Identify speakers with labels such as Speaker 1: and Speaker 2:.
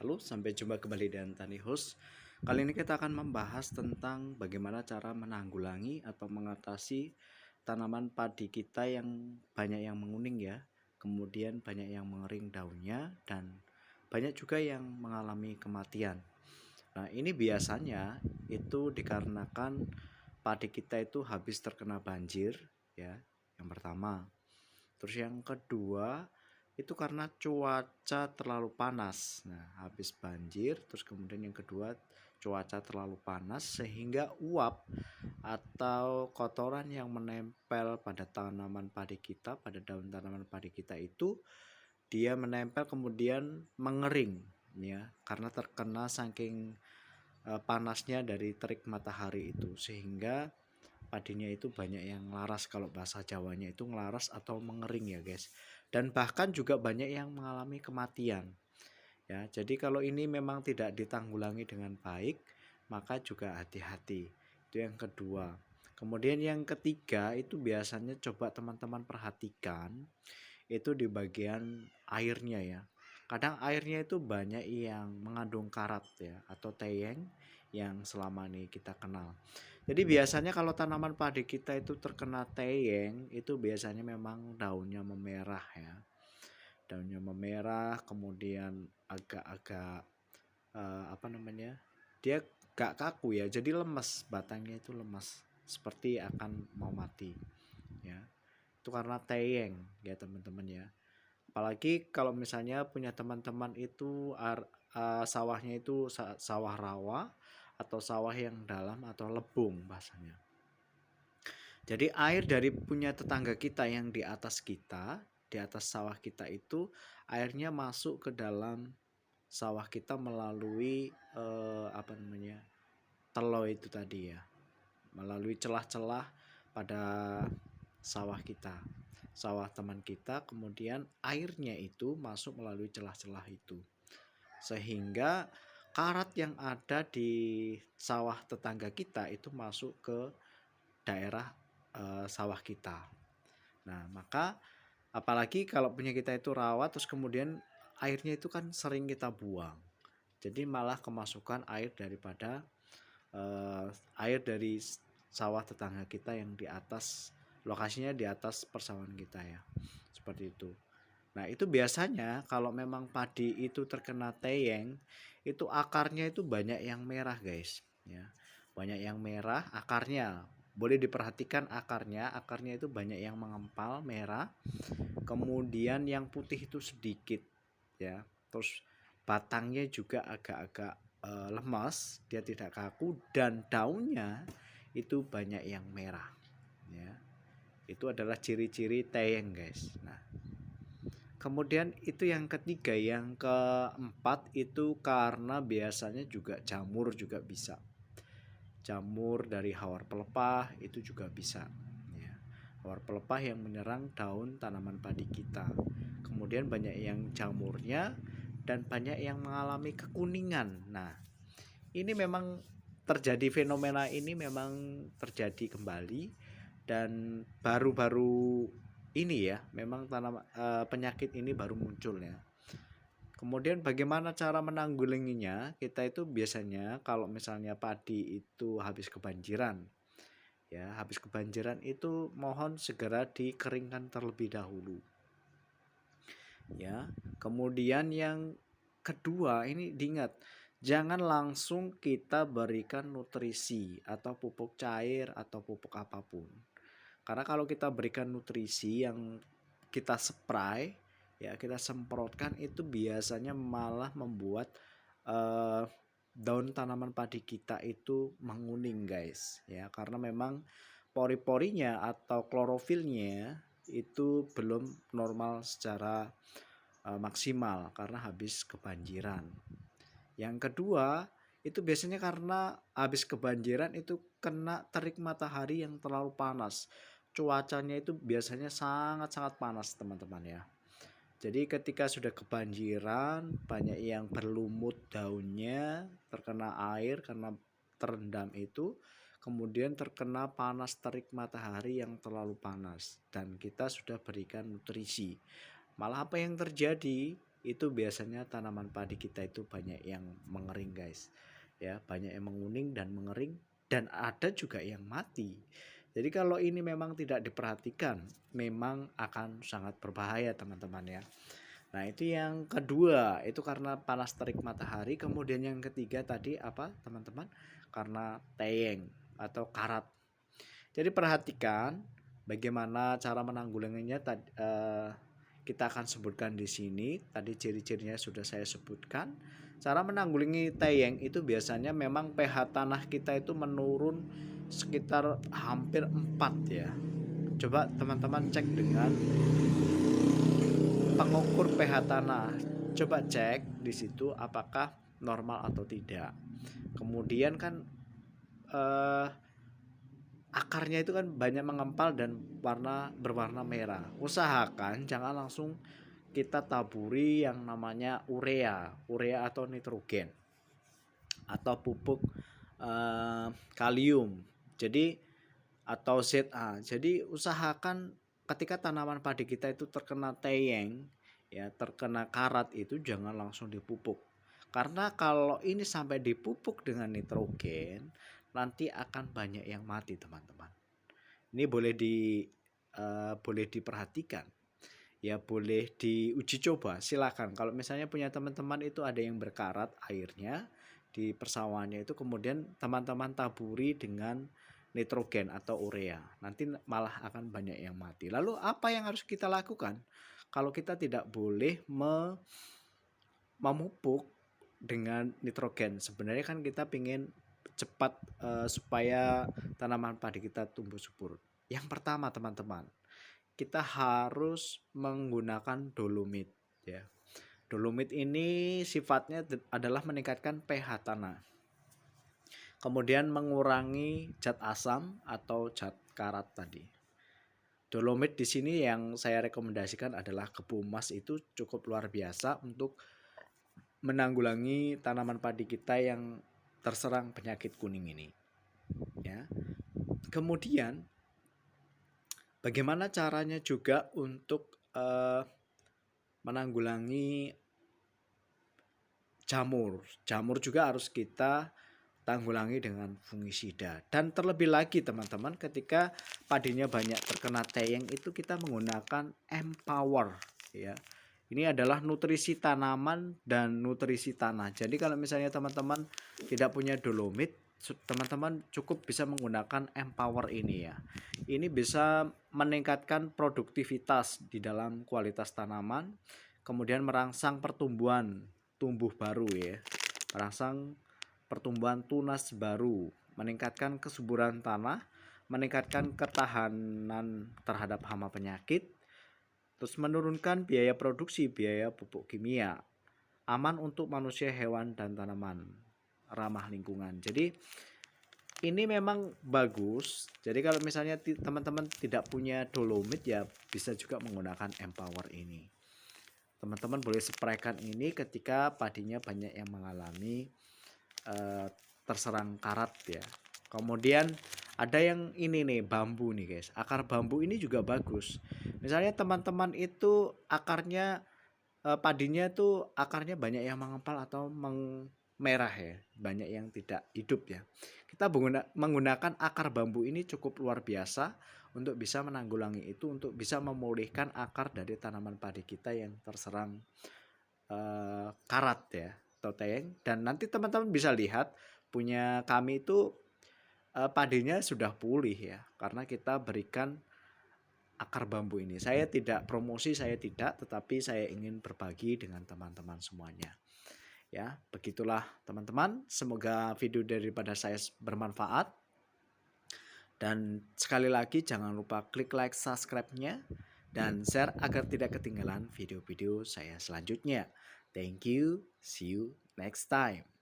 Speaker 1: Halo, sampai jumpa kembali dengan Tani Host. Kali ini kita akan membahas tentang bagaimana cara menanggulangi atau mengatasi tanaman padi kita yang banyak yang menguning ya, kemudian banyak yang mengering daunnya dan banyak juga yang mengalami kematian. Nah, ini biasanya itu dikarenakan padi kita itu habis terkena banjir ya, yang pertama. Terus yang kedua itu karena cuaca terlalu panas. Nah, habis banjir, terus kemudian yang kedua cuaca terlalu panas sehingga uap atau kotoran yang menempel pada tanaman padi kita, pada daun tanaman padi kita itu dia menempel kemudian mengering ya, karena terkena saking panasnya dari terik matahari itu sehingga padinya itu banyak yang laras, kalau bahasa Jawanya itu ngelaras atau mengering ya guys, dan bahkan juga banyak yang mengalami kematian ya. Jadi kalau ini memang tidak ditanggulangi dengan baik maka juga hati-hati, itu yang kedua. Kemudian yang ketiga itu biasanya coba teman-teman perhatikan itu di bagian airnya ya. Kadang airnya itu banyak yang mengandung karat ya, atau teyeng yang selama ini kita kenal. Jadi biasanya kalau tanaman padi kita itu terkena teyeng, itu biasanya memang daunnya memerah ya. Daunnya memerah, kemudian agak-agak apa namanya? Dia gak kaku ya, jadi lemes, batangnya itu lemes, seperti akan mau mati ya. Itu karena teyeng ya teman-teman ya. Apalagi kalau misalnya punya teman-teman itu sawahnya itu sawah rawa atau sawah yang dalam atau lebung bahasanya. Jadi air dari punya tetangga kita yang di atas kita, di atas sawah kita itu airnya masuk ke dalam sawah kita melalui apa namanya? Telo itu tadi ya. Melalui celah-celah pada sawah kita, sawah teman kita, kemudian airnya itu masuk melalui celah-celah itu sehingga karat yang ada di sawah tetangga kita itu masuk ke daerah sawah kita. Nah, maka apalagi kalau punya kita itu rawat terus kemudian airnya itu kan sering kita buang. Jadi malah kemasukan air daripada air dari sawah tetangga kita yang di atas, lokasinya di atas persawahan kita ya. Seperti itu. Nah, itu biasanya kalau memang padi itu terkena teyeng, itu akarnya itu banyak yang merah, guys, ya. Banyak yang merah akarnya. Boleh diperhatikan akarnya itu banyak yang mengempal merah. Kemudian yang putih itu sedikit, ya. Terus batangnya juga agak-agak lemas, dia tidak kaku dan daunnya itu banyak yang merah, ya. Itu adalah ciri-ciri teyeng, guys. Nah, kemudian itu yang ketiga, yang keempat itu karena biasanya juga jamur juga bisa. Jamur dari hawar pelepah itu juga bisa. Ya. Hawar pelepah yang menyerang daun tanaman padi kita. Kemudian banyak yang jamurnya dan banyak yang mengalami kekuningan. Nah, ini memang terjadi, fenomena ini memang terjadi kembali dan baru-baru ini ya, memang penyakit ini baru muncul ya. Kemudian bagaimana cara menanggulanginya? Kita itu biasanya kalau misalnya padi itu habis kebanjiran, ya, habis kebanjiran itu mohon segera dikeringkan terlebih dahulu. Ya. Kemudian yang kedua ini diingat, jangan langsung kita berikan nutrisi atau pupuk cair atau pupuk apapun. Karena kalau kita berikan nutrisi yang kita spray, ya kita semprotkan, itu biasanya malah membuat daun tanaman padi kita itu menguning, guys, ya, karena memang pori-porinya atau klorofilnya itu belum normal secara maksimal karena habis kebanjiran. Yang kedua, itu biasanya karena habis kebanjiran itu kena terik matahari yang terlalu panas. Cuacanya itu biasanya sangat-sangat panas, teman-teman ya. Jadi ketika sudah kebanjiran, banyak yang berlumut daunnya, terkena air karena terendam itu, kemudian terkena panas terik matahari yang terlalu panas dan kita sudah berikan nutrisi. Malah apa yang terjadi? itu biasanya tanaman padi kita itu banyak yang mengering guys. Ya, banyak yang menguning dan mengering dan ada juga yang mati. Jadi kalau ini memang tidak diperhatikan, memang akan sangat berbahaya teman-teman ya. Nah, itu yang kedua, itu karena panas terik matahari. Kemudian yang ketiga tadi apa, teman-teman? Karena teyeng atau karat. Jadi perhatikan bagaimana cara menanggulanginya kita akan sebutkan di sini. Tadi ciri-cirinya sudah saya sebutkan. Cara menanggulangi teyeng itu biasanya memang pH tanah kita itu menurun sekitar hampir 4 ya. Coba teman-teman cek dengan pengukur pH tanah. Coba cek di situ apakah normal atau tidak. Kemudian kan akarnya itu kan banyak mengempal dan berwarna merah. Usahakan jangan langsung kita taburi yang namanya urea atau nitrogen atau pupuk kalium. Jadi atau ZA. Jadi usahakan ketika tanaman padi kita itu terkena teyeng, ya terkena karat itu jangan langsung dipupuk. Karena kalau ini sampai dipupuk dengan nitrogen, nanti akan banyak yang mati teman-teman. Ini boleh diperhatikan, ya boleh diuji coba. Silakan kalau misalnya punya teman-teman itu ada yang berkarat airnya di persawahannya itu, kemudian teman-teman taburi dengan nitrogen atau urea, nanti malah akan banyak yang mati. Lalu apa yang harus kita lakukan? Kalau kita tidak boleh memupuk dengan nitrogen, sebenarnya kan kita ingin cepat supaya tanaman padi kita tumbuh subur. Yang pertama teman-teman, kita harus menggunakan dolomit ya. Dolomit ini sifatnya adalah meningkatkan pH tanah. Kemudian mengurangi zat asam atau zat karat tadi. Dolomit di sini yang saya rekomendasikan adalah Kebu Emas, itu cukup luar biasa untuk menanggulangi tanaman padi kita yang terserang penyakit kuning ini. Ya. Kemudian bagaimana caranya juga untuk menanggulangi jamur. Jamur juga harus kita tanggulangi dengan fungisida. Dan terlebih lagi teman-teman, ketika padinya banyak terkena teyeng itu kita menggunakan Empower ya. Ini adalah nutrisi tanaman dan nutrisi tanah. Jadi kalau misalnya teman-teman tidak punya dolomit, teman-teman cukup bisa menggunakan Empower ini ya. Ini bisa meningkatkan produktivitas di dalam kualitas tanaman, kemudian merangsang tumbuh baru ya. Merangsang pertumbuhan tunas baru, meningkatkan kesuburan tanah, meningkatkan ketahanan terhadap hama penyakit, terus menurunkan biaya produksi, biaya pupuk kimia, aman untuk manusia, hewan, dan tanaman, ramah lingkungan. Jadi ini memang bagus. Jadi kalau misalnya teman-teman tidak punya dolomit ya bisa juga menggunakan Empower ini. Teman-teman boleh spraykan ini ketika padinya banyak yang mengalami terserang karat ya. Kemudian ada yang ini nih, bambu nih guys. Akar bambu ini juga bagus. Misalnya teman-teman itu akarnya padinya tuh akarnya banyak yang mengempal atau merah ya, banyak yang tidak hidup ya. Kita menggunakan akar bambu ini cukup luar biasa untuk bisa menanggulangi itu, untuk bisa memulihkan akar dari tanaman padi kita yang terserang karat ya atau teyeng. Dan nanti teman-teman bisa lihat punya kami itu padinya sudah pulih ya, karena kita berikan akar bambu ini. Saya tidak promosi, saya tidak, tetapi saya ingin berbagi dengan teman-teman semuanya. Ya, begitulah teman-teman. Semoga video daripada saya bermanfaat. Dan sekali lagi jangan lupa klik like, subscribe-nya, dan share agar tidak ketinggalan video-video saya selanjutnya. Thank you. See you next time.